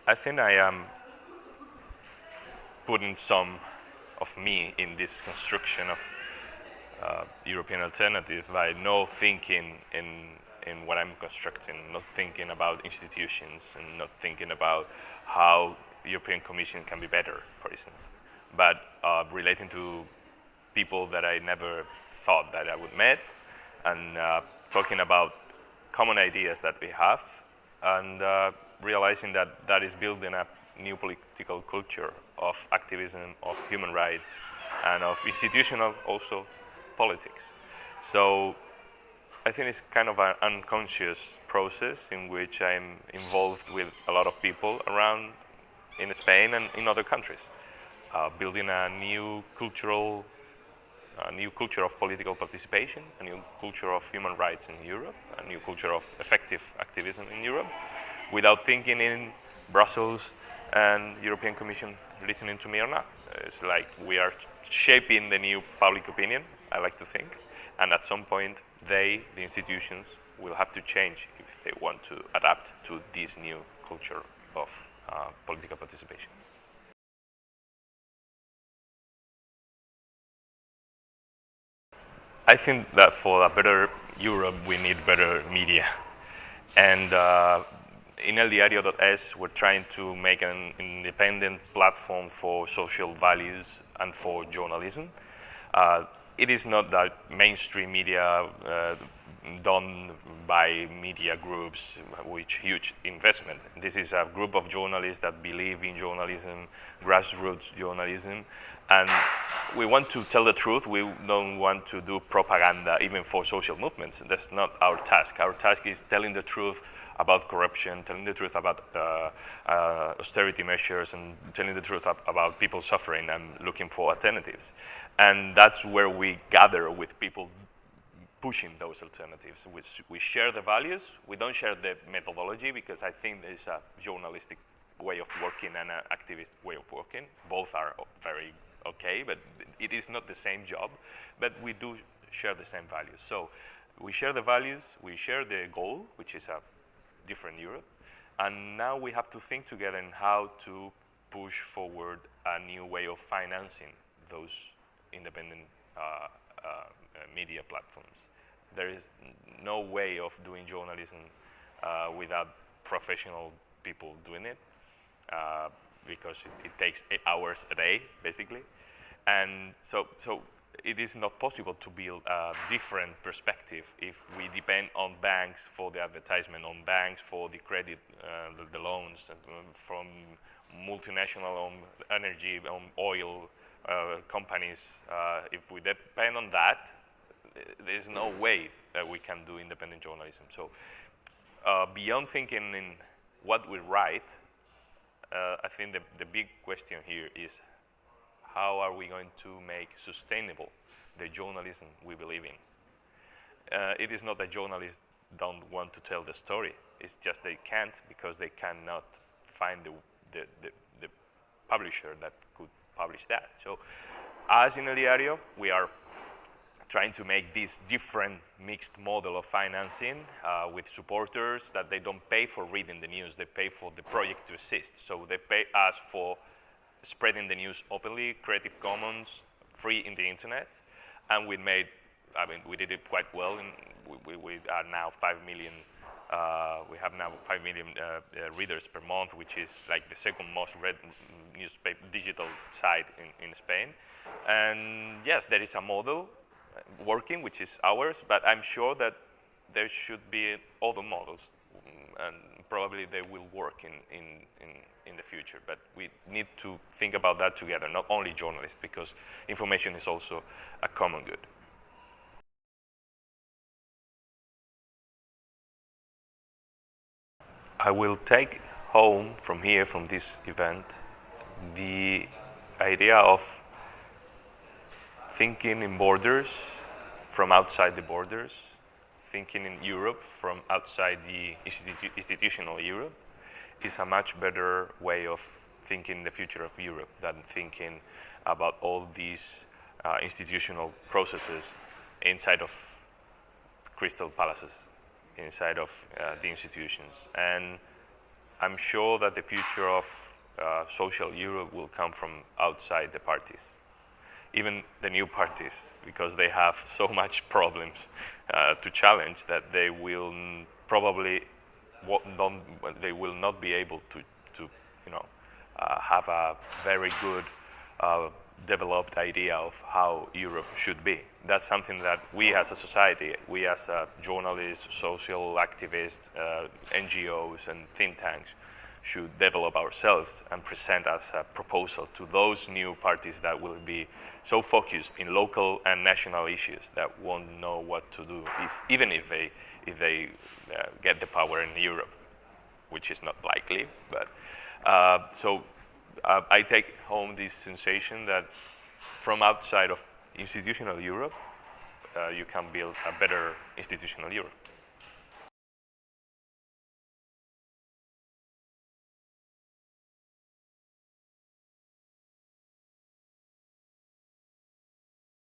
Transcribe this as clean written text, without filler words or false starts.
I think I am putting some of me in this construction of European alternative by not thinking in what I'm constructing, not thinking about institutions, and not thinking about how European Commission can be better, for instance, but relating to people that I never thought that I would meet, and talking about common ideas that we have, and realizing that that is building a new political culture of activism, of human rights, and of institutional also politics. So I think it's kind of an unconscious process in which I'm involved with a lot of people around in Spain and in other countries, building a new culture of political participation, a new culture of human rights in Europe, a new culture of effective activism in Europe, without thinking in Brussels and European Commission listening to me or not. It's like we are shaping the new public opinion, I like to think, and at some point the institutions, will have to change if they want to adapt to this new culture of political participation. I think that for a better Europe, we need better media. And in eldiario.es, we're trying to make an independent platform for social values and for journalism. It is not that mainstream media done by media groups with huge investment. This is a group of journalists that believe in journalism, grassroots journalism, and we want to tell the truth. We don't want to do propaganda even for social movements. That's not our task. Our task is telling the truth about corruption, telling the truth about austerity measures, and telling the truth about people suffering and looking for alternatives. And that's where we gather with people pushing those alternatives. We share the values. We don't share the methodology, because I think there's a journalistic way of working and an activist way of working. Both are very okay, but it is not the same job. But we do share the same values. So we share the values, we share the goal, which is a different Europe. And now we have to think together in how to push forward a new way of financing those independent media platforms. There is no way of doing journalism without professional people doing it, because it takes 8 hours a day, basically. And so it is not possible to build a different perspective if we depend on banks for the advertisement, on banks for the credit, the loans, from multinational on energy, on oil companies. If we depend on that, there's no way that we can do independent journalism. So beyond thinking in what we write, I think the big question here is, how are we going to make sustainable the journalism we believe in? It is not that journalists don't want to tell the story. It's just they can't, because they cannot find the publisher that could publish that. So as in El Diario, we are trying to make this different mixed model of financing with supporters that they don't pay for reading the news, they pay for the project to exist. So they pay us for spreading the news openly, Creative Commons, free in the internet. And we did it quite well. And we are now 5 million, we have now 5 million readers per month, which is like the second most read newspaper digital site in Spain. And yes, there is a model working, which is ours, but I'm sure that there should be other models, and probably they will work in the future. But we need to think about that together, not only journalists, because information is also a common good. I will take home from here, from this event, the idea of thinking in borders from outside the borders, thinking in Europe from outside the institutional Europe, is a much better way of thinking the future of Europe than thinking about all these institutional processes inside of crystal palaces, inside of the institutions. And I'm sure that the future of social Europe will come from outside the parties, even the new parties, because they have so much problems to challenge that they will probably they will not be able to have a very good developed idea of how Europe should be. That's something that we as a society, we as journalists, social activists, NGOs and think tanks should develop ourselves and present as a proposal to those new parties that will be so focused in local and national issues that won't know what to do, even if they get the power in Europe, which is not likely. But I take home this sensation that from outside of institutional Europe, you can build a better institutional Europe.